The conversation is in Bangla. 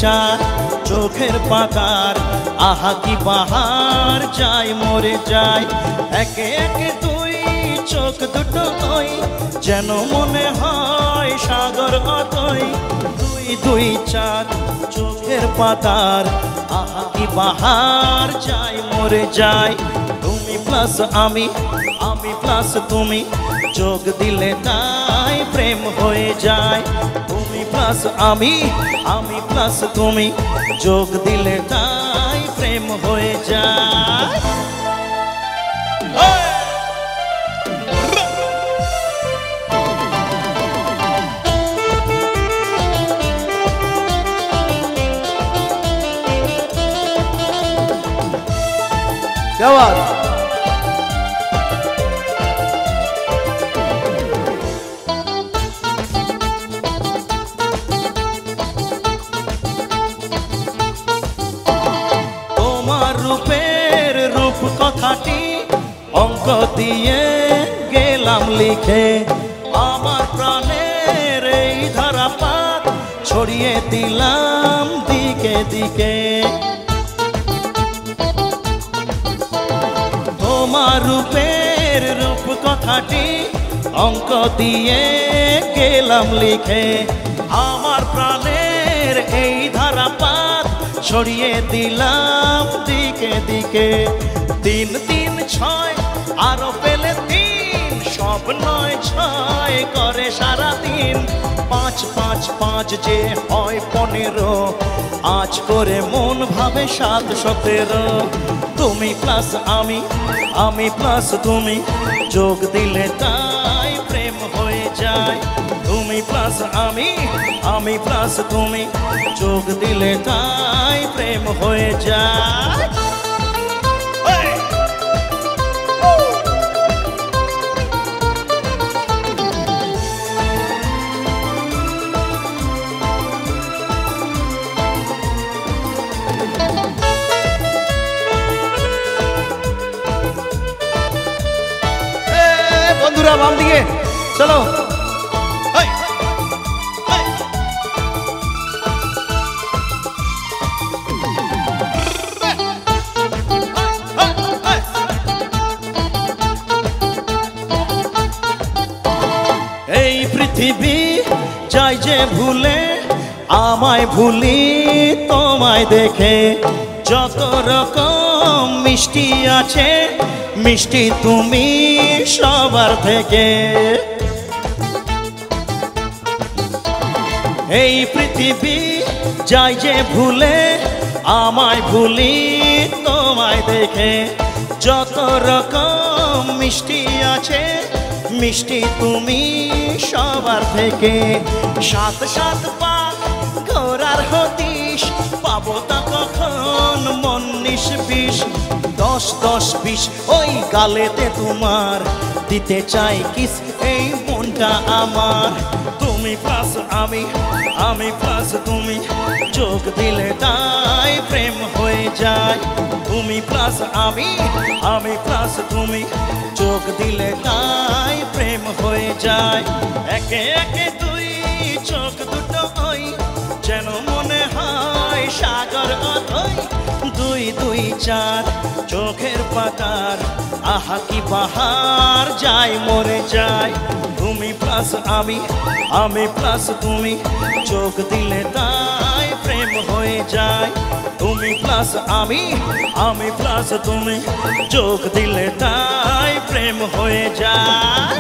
চার চোখের পাতার আহা কি বাহার যায় মরে যায় একে একে দুই চোখ দুটো ওই যেন মনে হয় সাগর অতই দুই দুই চার চোখের পাতার আহা কি বাহার যায় মরে যায় তুমি প্লাস আমি প্লাস তুমি যোগ দিলে তাই প্রেম হয়ে যায় তুমি প্লাস আমি প্লাস তুমি যোগ দিলে তাই প্রেম হয়ে যায় क्या बात তোমার রূপের রূপ কথাটি অঙ্ক দিয়ে গেলাম লিখে আমার প্রাণের এই ধারাপাত ছড়িয়ে দিলাম দিকে দিকে তোমার রূপের রূপ কথাটি অঙ্ক দিয়ে গেলাম লিখে আমার প্রাণের এই ধারাপাত ছড়িয়ে দিলাম দিকে দিকে তিন তিন ছয় আরো পেলে তিন সব নয় ছয় করে সারাদিন পাঁচ পাঁচ পাঁচ যে হয় 15 আজ করে মন ভাবে 7 17 তুমি প্লাস আমি প্লাস তুমি যোগ দিলে তাই প্রেম হয়ে যায় তুমি প্লাস আমি প্লাস তুমি যোগ দিলে তাই প্রেম হয়ে যায় बंधुरा बाम दिए चलो এই পৃথিবী যাই যে ভুলে আমায় ভুলি তোমায় দেখে যত রকম মিষ্টি আছে মিষ্টি তুমি সবার থেকে এই পৃথিবী যাই যে ভুলে আমায় ভুলি তোমায় দেখে যত রকম মিষ্টি আছে মিষ্টি তুমি সবার থেকে সাত সাত পা ঘোরার হদিশ পাবো তা কখন মন 19-20 10-10-20 ওই গালেতে তোমার দিতে চাই কিস এই মনটা আমার তুমি প্লাস আমি প্লাস তুমি যোগ দিলে তাই প্রেম হয়ে যায় তুমি প্লাস আমি প্লাস তুমি যোগ দিলে তাই প্রেম হয়ে যায় একে একে দুই চোখ দুটো ওই যেন মনে হয় সাগর অথই দুই দুই চার চোখের পাতার আহা কি বাহার যায় মরে যায় তুমি প্লাস আমি প্লাস তুমি যোগ দিলে তাই প্রেম হয়ে যায় তুমি প্লাস আমি প্লাস তুমি যোগ দিলে তাই প্রেম হয়ে যায়